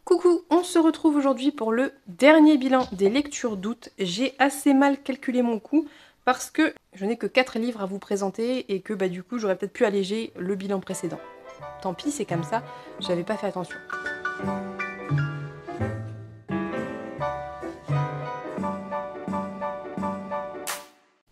Coucou, on se retrouve aujourd'hui pour le dernier bilan des lectures d'août. J'ai assez mal calculé mon coût parce que je n'ai que 4 livres à vous présenter et que du coup j'aurais peut-être pu alléger le bilan précédent. Tant pis, c'est comme ça, j'avais pas fait attention.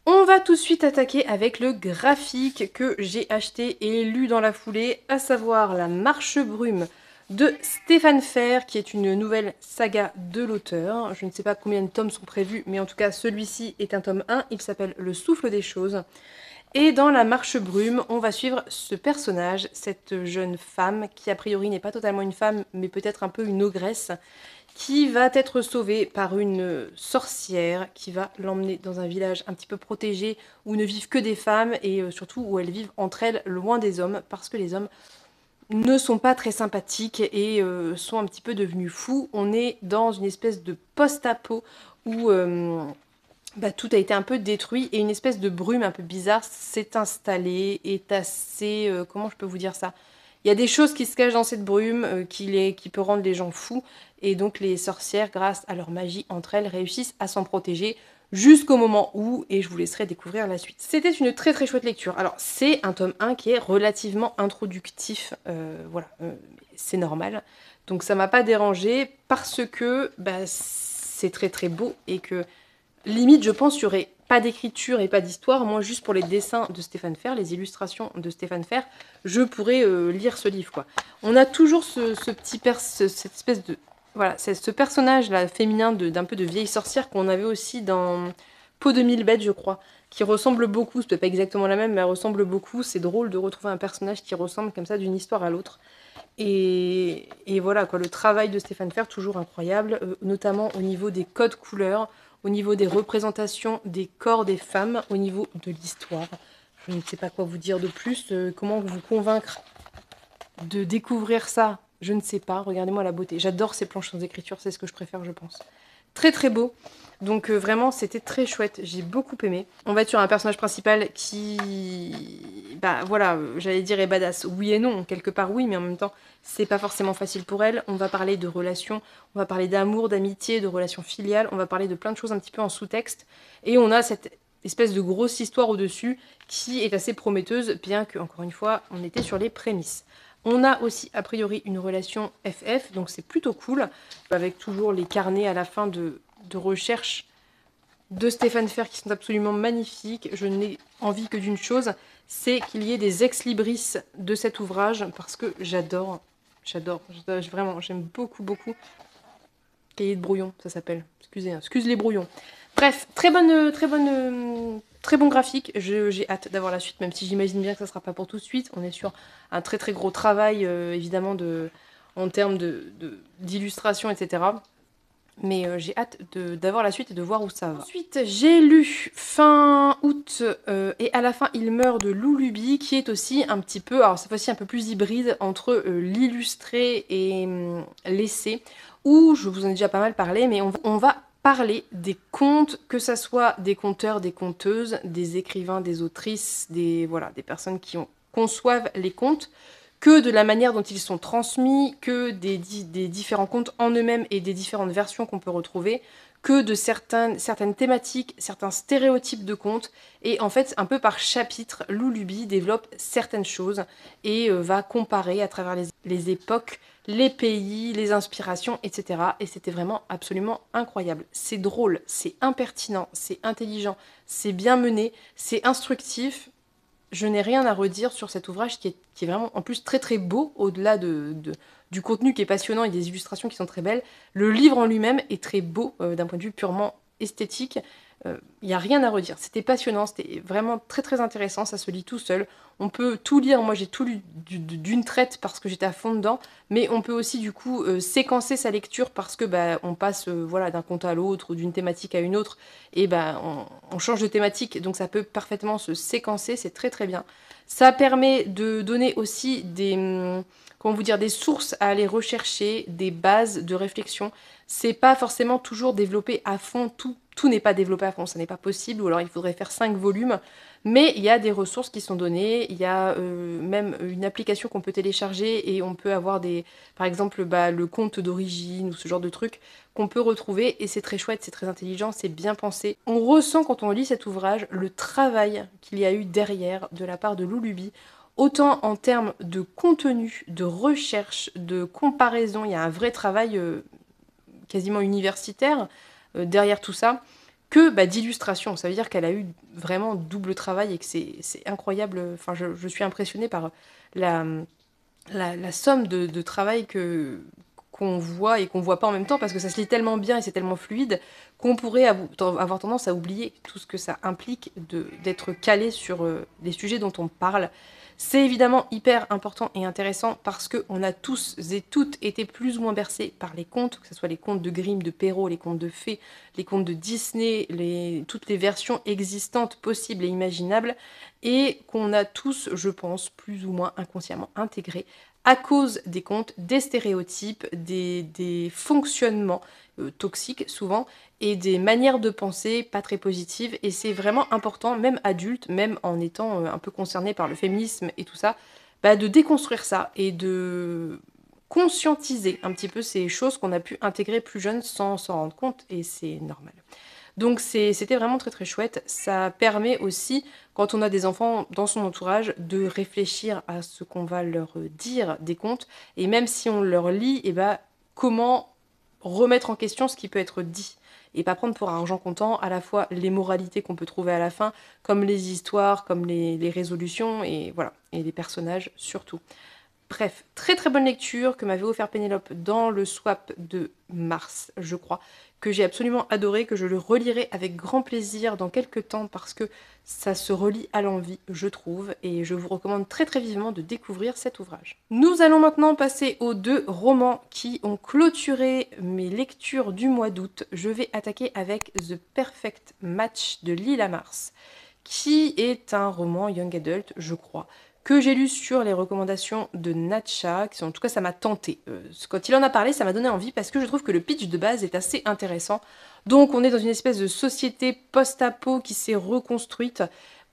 On va tout de suite attaquer avec le graphique que j'ai acheté et lu dans la foulée, à savoir La Marche Brume de Stéphane Fer, qui est une nouvelle saga de l'auteur. Je ne sais pas combien de tomes sont prévus, mais en tout cas celui-ci est un tome 1, il s'appelle Le Souffle des choses. Et dans La Marche Brume, on va suivre ce personnage, cette jeune femme, qui a priori n'est pas totalement une femme, mais peut-être un peu une ogresse, qui va être sauvée par une sorcière qui va l'emmener dans un village un petit peu protégé où ne vivent que des femmes et surtout où elles vivent entre elles loin des hommes parce que les hommes ne sont pas très sympathiques et sont un petit peu devenus fous. On est dans une espèce de post-apo où tout a été un peu détruit et une espèce de brume un peu bizarre s'est installée, est assez... comment je peux vous dire ça? Il y a des choses qui se cachent dans cette brume qui peut rendre les gens fous et donc les sorcières, grâce à leur magie entre elles, réussissent à s'en protéger jusqu'au moment où, et je vous laisserai découvrir la suite. C'était une très très chouette lecture. Alors c'est un tome 1 qui est relativement introductif, c'est normal. Donc ça m'a pas dérangé parce que c'est très très beau et que limite je pense qu'il y aurait pas d'écriture et pas d'histoire. Moi juste pour les dessins de Stéphane Fer, les illustrations de Stéphane Fer, je pourrais lire ce livre quoi. On a toujours cette espèce de... Voilà, c'est ce personnage-là féminin d'un peu de vieille sorcière qu'on avait aussi dans Peau de mille bêtes, je crois, qui ressemble beaucoup, c'est peut-être pas exactement la même, mais elle ressemble beaucoup. C'est drôle de retrouver un personnage qui ressemble comme ça d'une histoire à l'autre. Et voilà, quoi, le travail de Stéphane Fer, toujours incroyable, notamment au niveau des codes couleurs, au niveau des représentations des corps des femmes, au niveau de l'histoire. Je ne sais pas quoi vous dire de plus, comment vous convaincre de découvrir ça, je ne sais pas. Regardez-moi la beauté. J'adore ces planches sans écriture, c'est ce que je préfère, je pense. Très très beau. Donc vraiment, c'était très chouette. J'ai beaucoup aimé. On va être sur un personnage principal qui... j'allais dire est badass. Oui et non, quelque part oui, mais en même temps, c'est pas forcément facile pour elle. On va parler de relations, on va parler d'amour, d'amitié, de relations filiales, on va parler de plein de choses un petit peu en sous-texte. Et on a cette espèce de grosse histoire au-dessus qui est assez prometteuse, bien que, encore une fois, on était sur les prémices. On a aussi, a priori, une relation FF, donc c'est plutôt cool, avec toujours les carnets à la fin de recherche de Stéphane Fer qui sont absolument magnifiques. Je n'ai envie que d'une chose, c'est qu'il y ait des ex-libris de cet ouvrage, parce que j'adore, vraiment, j'aime beaucoup, beaucoup. Cahier de brouillon, ça s'appelle. Excuse les brouillons. Bref, très bon graphique. J'ai hâte d'avoir la suite, même si j'imagine bien que ça sera pas pour tout de suite. On est sur un très très gros travail, évidemment, en termes d'illustration, etc. Mais j'ai hâte d'avoir la suite et de voir où ça va. Ensuite, j'ai lu fin août et à la fin il meurt de Lou Luby, qui est aussi un petit peu, alors cette fois-ci un peu plus hybride entre l'illustré et l'essai, où je vous en ai déjà pas mal parlé, mais on va parler des contes, que ça soit des conteurs, des conteuses, des écrivains, des autrices, des personnes qui conçoivent les contes, que de la manière dont ils sont transmis, que des différents contes en eux-mêmes et des différentes versions qu'on peut retrouver, que de certaines thématiques, certains stéréotypes de contes. Et en fait, un peu par chapitre, Lou Luby développe certaines choses et va comparer à travers les époques, les pays, les inspirations, etc. Et c'était vraiment absolument incroyable. C'est drôle, c'est impertinent, c'est intelligent, c'est bien mené, c'est instructif. Je n'ai rien à redire sur cet ouvrage qui est vraiment en plus très très beau, au-delà du contenu qui est passionnant et des illustrations qui sont très belles. Le livre en lui-même est très beau d'un point de vue purement esthétique. Il n'y a rien à redire. C'était passionnant, c'était vraiment très très intéressant, ça se lit tout seul. On peut tout lire, moi j'ai tout lu d'une traite parce que j'étais à fond dedans, mais on peut aussi du coup séquencer sa lecture parce que on passe d'un conte à l'autre ou d'une thématique à une autre et on change de thématique, donc ça peut parfaitement se séquencer, c'est très très bien. Ça permet de donner aussi des sources à aller rechercher, des bases de réflexion. C'est pas forcément toujours développé à fond tout n'est pas développé à fond, ça n'est pas possible, ou alors il faudrait faire 5 volumes, mais il y a des ressources qui sont données, il y a même une application qu'on peut télécharger et on peut avoir par exemple le compte d'origine ou ce genre de truc qu'on peut retrouver et c'est très chouette, c'est très intelligent, c'est bien pensé. On ressent quand on lit cet ouvrage le travail qu'il y a eu derrière de la part de Lou Luby, autant en termes de contenu, de recherche, de comparaison, il y a un vrai travail quasiment universitaire derrière tout ça, que d'illustration. Ça veut dire qu'elle a eu vraiment double travail et que c'est incroyable. Enfin, je suis impressionnée par la somme de travail qu'on voit et qu'on voit pas en même temps parce que ça se lit tellement bien et c'est tellement fluide qu'on pourrait avoir tendance à oublier tout ce que ça implique d'être calé sur les sujets dont on parle. C'est évidemment hyper important et intéressant parce qu'on a tous et toutes été plus ou moins bercés par les contes, que ce soit les contes de Grimm, de Perrault, les contes de fées, les contes de Disney, toutes les versions existantes possibles et imaginables, et qu'on a tous, je pense, plus ou moins inconsciemment intégrés à cause des contes, des stéréotypes, des fonctionnements toxiques souvent, et des manières de penser pas très positives. Et c'est vraiment important, même adulte, même en étant un peu concerné par le féminisme et tout ça, de déconstruire ça et de conscientiser un petit peu ces choses qu'on a pu intégrer plus jeune sans s'en rendre compte, et c'est normal. Donc c'était vraiment très très chouette. Ça permet aussi, quand on a des enfants dans son entourage, de réfléchir à ce qu'on va leur dire des contes. Et même si on leur lit, comment remettre en question ce qui peut être dit. Et pas prendre pour argent comptant à la fois les moralités qu'on peut trouver à la fin, comme les histoires, comme les résolutions, et voilà, et les personnages surtout. Bref, très très bonne lecture que m'avait offert Pénélope dans le swap de mars, je crois, que j'ai absolument adoré, que je le relirai avec grand plaisir dans quelques temps parce que ça se relit à l'envie, je trouve, et je vous recommande très très vivement de découvrir cet ouvrage. Nous allons maintenant passer aux 2 romans qui ont clôturé mes lectures du mois d'août. Je vais attaquer avec The Perfect Match de Lila Mars, qui est un roman young adult, je crois, que j'ai lu sur les recommandations de Natcha, en tout cas ça m'a tenté. Quand il en a parlé, ça m'a donné envie parce que je trouve que le pitch de base est assez intéressant. Donc on est dans une espèce de société post-apo qui s'est reconstruite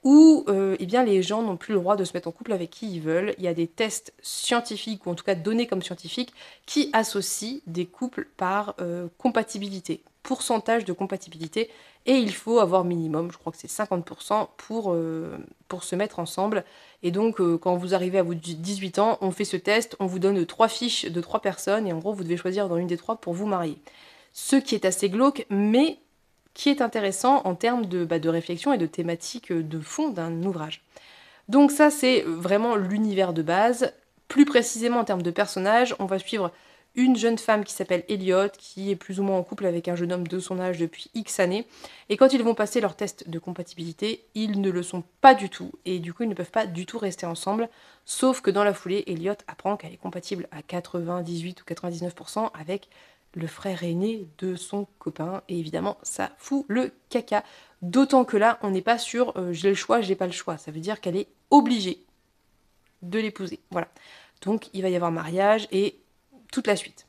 où les gens n'ont plus le droit de se mettre en couple avec qui ils veulent. Il y a des tests scientifiques, ou en tout cas donnés comme scientifiques, qui associent des couples par compatibilité, pourcentage de compatibilité, et il faut avoir minimum, je crois que c'est 50% pour se mettre ensemble. Et donc quand vous arrivez à vos 18 ans, on fait ce test, on vous donne 3 fiches de 3 personnes, et en gros vous devez choisir dans une des 3 pour vous marier. Ce qui est assez glauque, mais qui est intéressant en termes de réflexion et de thématique de fond d'un ouvrage. Donc ça, c'est vraiment l'univers de base. Plus précisément en termes de personnages, on va suivre une jeune femme qui s'appelle Elliot, qui est plus ou moins en couple avec un jeune homme de son âge depuis X années. Et quand ils vont passer leur test de compatibilité, ils ne le sont pas du tout. Et du coup, ils ne peuvent pas du tout rester ensemble. Sauf que dans la foulée, Elliot apprend qu'elle est compatible à 98 ou 99% avec le frère aîné de son copain. Et évidemment, ça fout le caca. D'autant que là, on n'est pas sur j'ai le choix, j'ai pas le choix. Ça veut dire qu'elle est obligée de l'épouser. Voilà. Donc, il va y avoir mariage et toute la suite.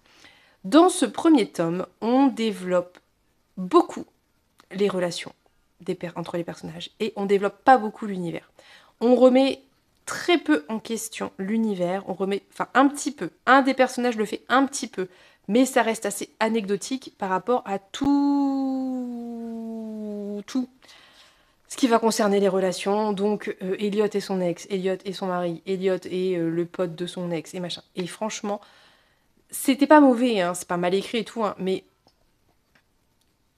Dans ce premier tome, on développe beaucoup les relations entre les personnages et on développe pas beaucoup l'univers. On remet très peu en question l'univers, un petit peu. Un des personnages le fait un petit peu, mais ça reste assez anecdotique par rapport à tout ce qui va concerner les relations. Donc Elliot et son ex, Elliot et son mari, Elliot et le pote de son ex et machin. Et franchement, c'était pas mauvais, hein, c'est pas mal écrit et tout, hein, mais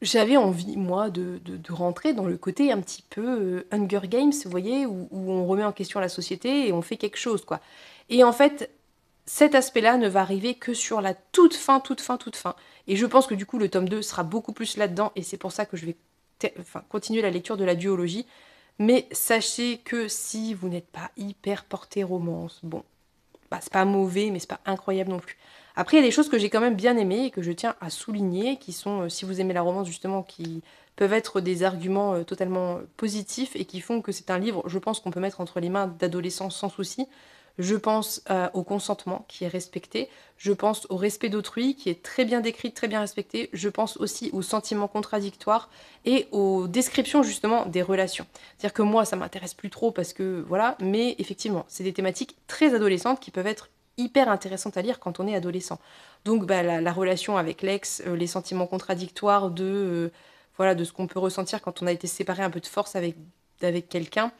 j'avais envie, moi, de rentrer dans le côté un petit peu Hunger Games, vous voyez, où on remet en question la société et on fait quelque chose, quoi. Et en fait, cet aspect-là ne va arriver que sur la toute fin, toute fin, toute fin. Et je pense que du coup, le tome 2 sera beaucoup plus là-dedans, et c'est pour ça que je vais continuer la lecture de la duologie. Mais sachez que si vous n'êtes pas hyper porté romance, bon, c'est pas mauvais, mais c'est pas incroyable non plus. Après, il y a des choses que j'ai quand même bien aimées et que je tiens à souligner, qui sont, si vous aimez la romance justement, qui peuvent être des arguments totalement positifs et qui font que c'est un livre, je pense, qu'on peut mettre entre les mains d'adolescents sans souci. Je pense au consentement qui est respecté. Je pense au respect d'autrui qui est très bien décrit, très bien respecté. Je pense aussi aux sentiments contradictoires et aux descriptions justement des relations. C'est-à-dire que moi, ça m'intéresse plus trop parce que voilà, mais effectivement, c'est des thématiques très adolescentes qui peuvent être hyper intéressantes à lire quand on est adolescent. Donc bah, la relation avec l'ex, les sentiments contradictoires voilà, de ce qu'on peut ressentir quand on a été séparé un peu de force avec quelqu'un.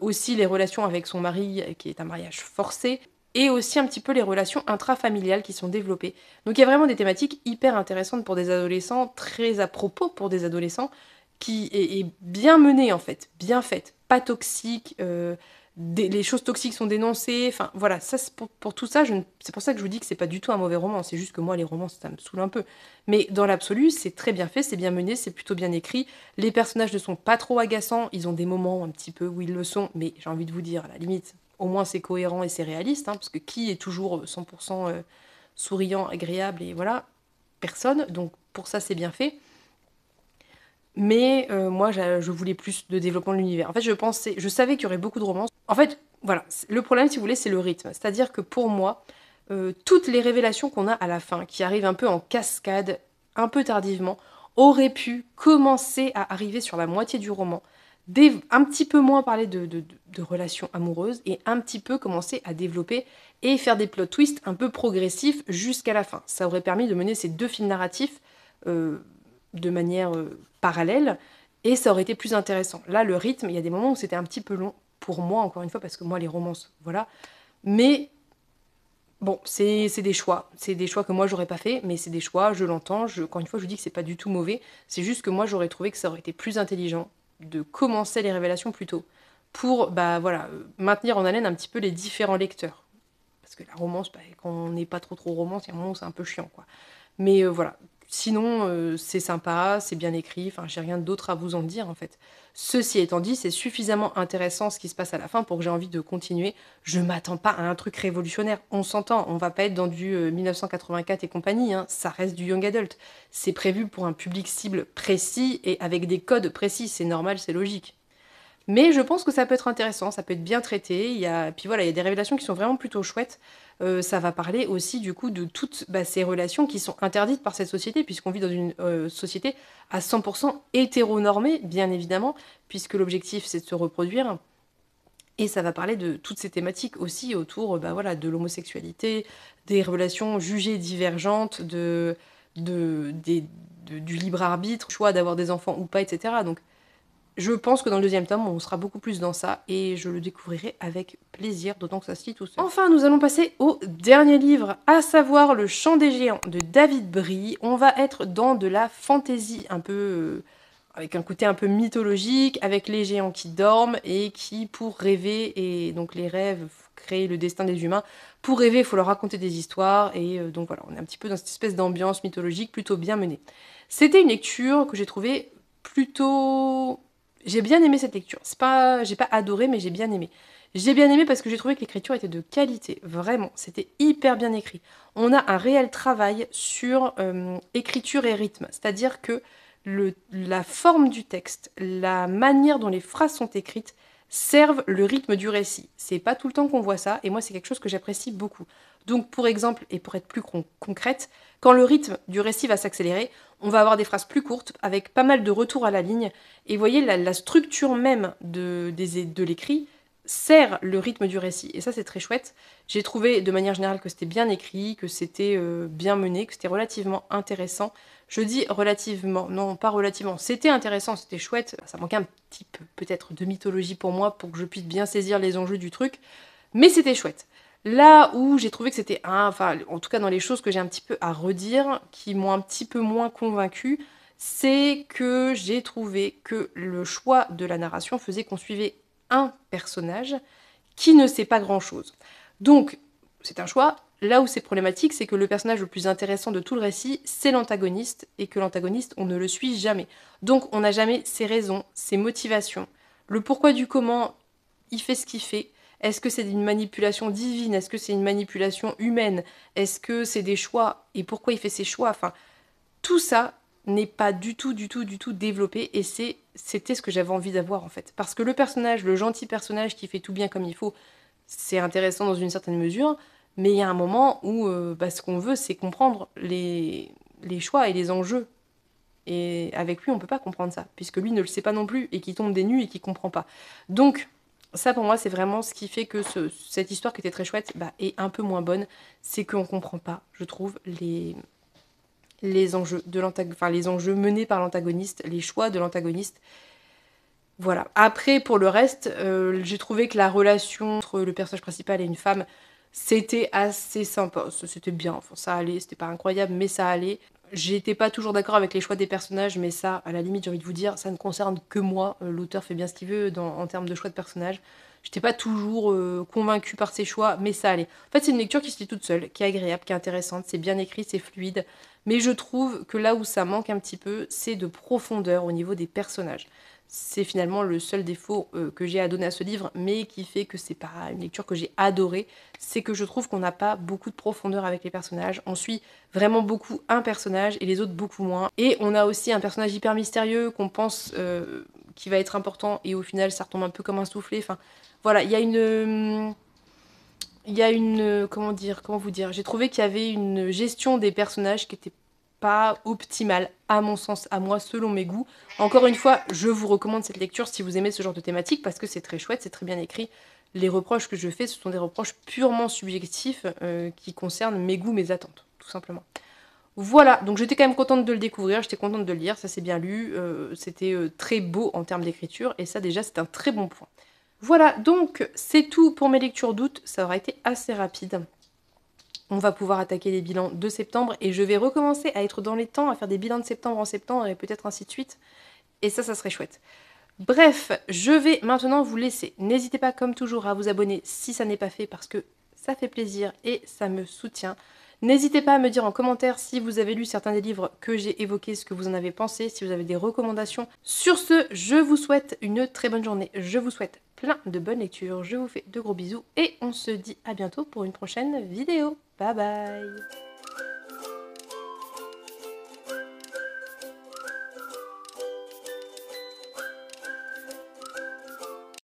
Aussi les relations avec son mari, qui est un mariage forcé, et aussi un petit peu les relations intrafamiliales qui sont développées. Donc il y a vraiment des thématiques hyper intéressantes pour des adolescents, très à propos pour des adolescents, qui est bien menée en fait, bien faite, pas toxique, les choses toxiques sont dénoncées, enfin voilà, ça, pour tout ça, c'est pour ça que je vous dis que c'est pas du tout un mauvais roman, c'est juste que moi les romans ça me saoule un peu. Mais dans l'absolu, c'est très bien fait, c'est bien mené, c'est plutôt bien écrit, les personnages ne sont pas trop agaçants, ils ont des moments un petit peu où ils le sont, mais j'ai envie de vous dire, à la limite, au moins c'est cohérent et c'est réaliste, hein, parce que qui est toujours 100% souriant, agréable, et voilà, personne, donc pour ça c'est bien fait. Mais moi, je voulais plus de développement de l'univers. En fait, je savais qu'il y aurait beaucoup de romances. En fait, voilà, le problème, si vous voulez, c'est le rythme. C'est-à-dire que pour moi, toutes les révélations qu'on a à la fin, qui arrivent un peu en cascade, un peu tardivement, auraient pu commencer à arriver sur la moitié du roman, un petit peu moins parler de relations amoureuses, et un petit peu commencer à développer et faire des plot twists un peu progressifs jusqu'à la fin. Ça aurait permis de mener ces deux fils narratifs de manière parallèle, et ça aurait été plus intéressant. Là, le rythme, il y a des moments où c'était un petit peu long, pour moi, encore une fois, parce que moi, les romances, voilà. Mais bon, c'est des choix. C'est des choix que moi, j'aurais pas fait, mais c'est des choix, je l'entends. Encore une fois, je vous dis que c'est pas du tout mauvais. C'est juste que moi, j'aurais trouvé que ça aurait été plus intelligent de commencer les révélations plus tôt, pour, bah voilà, maintenir en haleine un petit peu les différents lecteurs. Parce que la romance, bah, quand on n'est pas trop romance, il y a un moment où c'est un peu chiant, quoi. Mais voilà. Sinon, c'est sympa, c'est bien écrit, enfin, j'ai rien d'autre à vous en dire, en fait. Ceci étant dit, c'est suffisamment intéressant ce qui se passe à la fin pour que j'ai envie de continuer. Je m'attends pas à un truc révolutionnaire, on s'entend, on va pas être dans du 1984 et compagnie, hein. Ça reste du young adult. C'est prévu pour un public cible précis et avec des codes précis, c'est normal, c'est logique. Mais je pense que ça peut être intéressant, ça peut être bien traité. Puis voilà, il y a des révélations qui sont vraiment plutôt chouettes. Ça va parler aussi du coup de toutes bah, ces relations qui sont interdites par cette société, puisqu'on vit dans une société à 100% hétéronormée, bien évidemment, puisque l'objectif c'est de se reproduire. Et ça va parler de toutes ces thématiques aussi autour bah, voilà, de l'homosexualité, des relations jugées divergentes, du libre arbitre, choix d'avoir des enfants ou pas, etc. Donc je pense que dans le deuxième tome, on sera beaucoup plus dans ça, et je le découvrirai avec plaisir, d'autant que ça se lit tout seul. Enfin, nous allons passer au dernier livre, à savoir Le Chant des Géants de David Brie. On va être dans de la fantaisie, un peu avec un côté un peu mythologique, avec les géants qui dorment et qui, pour rêver, et donc les rêves créent le destin des humains, pour rêver, il faut leur raconter des histoires, et donc voilà, on est un petit peu dans cette espèce d'ambiance mythologique plutôt bien menée. C'était une lecture que j'ai trouvée plutôt... J'ai bien aimé cette lecture. J'ai pas adoré, mais j'ai bien aimé. J'ai bien aimé parce que j'ai trouvé que l'écriture était de qualité. Vraiment, c'était hyper bien écrit. On a un réel travail sur écriture et rythme. C'est-à-dire que la forme du texte, la manière dont les phrases sont écrites, servent le rythme du récit. C'est pas tout le temps qu'on voit ça, et moi c'est quelque chose que j'apprécie beaucoup. Donc pour exemple, et pour être plus concrète, quand le rythme du récit va s'accélérer, on va avoir des phrases plus courtes, avec pas mal de retours à la ligne, et vous voyez, la structure même de l'écrit sert le rythme du récit, et ça c'est très chouette. J'ai trouvé de manière générale que c'était bien écrit, que c'était bien mené, que c'était relativement intéressant. Je dis relativement, non pas relativement, c'était intéressant, c'était chouette, ça manquait un petit peu peut-être de mythologie pour moi, pour que je puisse bien saisir les enjeux du truc, mais c'était chouette. Là où j'ai trouvé que c'était enfin en tout cas dans les choses que j'ai un petit peu à redire, qui m'ont un petit peu moins convaincue, c'est que j'ai trouvé que le choix de la narration faisait qu'on suivait un personnage qui ne sait pas grand-chose. Donc, c'est un choix. Là où c'est problématique, c'est que le personnage le plus intéressant de tout le récit, c'est l'antagoniste, et que l'antagoniste, on ne le suit jamais. Donc, on n'a jamais ses raisons, ses motivations, le pourquoi du comment il fait ce qu'il fait. Est-ce que c'est une manipulation divine? Est-ce que c'est une manipulation humaine? Est-ce que c'est des choix? Et pourquoi il fait ses choix? Enfin, tout ça n'est pas du tout développé, et c'était ce que j'avais envie d'avoir en fait. Parce que le personnage, le gentil personnage qui fait tout bien comme il faut, c'est intéressant dans une certaine mesure, mais il y a un moment où ce qu'on veut, c'est comprendre les choix et les enjeux. Et avec lui, on peut pas comprendre ça, puisque lui ne le sait pas non plus, et qui tombe des nues et qui comprend pas. Donc, ça pour moi, c'est vraiment ce qui fait que cette histoire qui était très chouette est un peu moins bonne, c'est qu'on comprend pas, je trouve, les enjeux les enjeux menés par l'antagoniste, les choix de l'antagoniste. Voilà. Après, pour le reste, j'ai trouvé que la relation entre le personnage principal et une femme, c'était assez sympa. C'était bien, enfin, ça allait, c'était pas incroyable, mais ça allait. J'étais pas toujours d'accord avec les choix des personnages, mais ça, à la limite, j'ai envie de vous dire, ça ne concerne que moi. L'auteur fait bien ce qu'il veut en termes de choix de personnages. J'étais pas toujours convaincue par ses choix, mais ça allait. En fait, c'est une lecture qui se lit toute seule, qui est agréable, qui est intéressante, c'est bien écrit, c'est fluide. Mais je trouve que là où ça manque un petit peu, c'est de profondeur au niveau des personnages. C'est finalement le seul défaut que j'ai à donner à ce livre, mais qui fait que c'est pas une lecture que j'ai adorée. C'est que je trouve qu'on n'a pas beaucoup de profondeur avec les personnages. On suit vraiment beaucoup un personnage et les autres beaucoup moins. Et on a aussi un personnage hyper mystérieux qu'on pense qui va être important et au final ça retombe un peu comme un soufflé. Enfin voilà, il y a comment vous dire, j'ai trouvé qu'il y avait une gestion des personnages qui était pas optimale à mon sens, à moi, selon mes goûts. Encore une fois, je vous recommande cette lecture si vous aimez ce genre de thématique parce que c'est très chouette, c'est très bien écrit. Les reproches que je fais, ce sont des reproches purement subjectifs qui concernent mes goûts, mes attentes, tout simplement. Voilà, donc j'étais quand même contente de le découvrir, j'étais contente de le lire, ça s'est bien lu, c'était très beau en termes d'écriture, et ça déjà c'est un très bon point. Voilà, donc c'est tout pour mes lectures d'août, ça aura été assez rapide. On va pouvoir attaquer les bilans de septembre, et je vais recommencer à être dans les temps, à faire des bilans de septembre en septembre, et peut-être ainsi de suite, et ça serait chouette. Bref, je vais maintenant vous laisser. N'hésitez pas comme toujours à vous abonner si ça n'est pas fait, parce que ça fait plaisir et ça me soutient. N'hésitez pas à me dire en commentaire si vous avez lu certains des livres que j'ai évoqués, ce que vous en avez pensé, si vous avez des recommandations. Sur ce, je vous souhaite une très bonne journée, je vous souhaite plein de bonnes lectures, je vous fais de gros bisous et on se dit à bientôt pour une prochaine vidéo. Bye bye!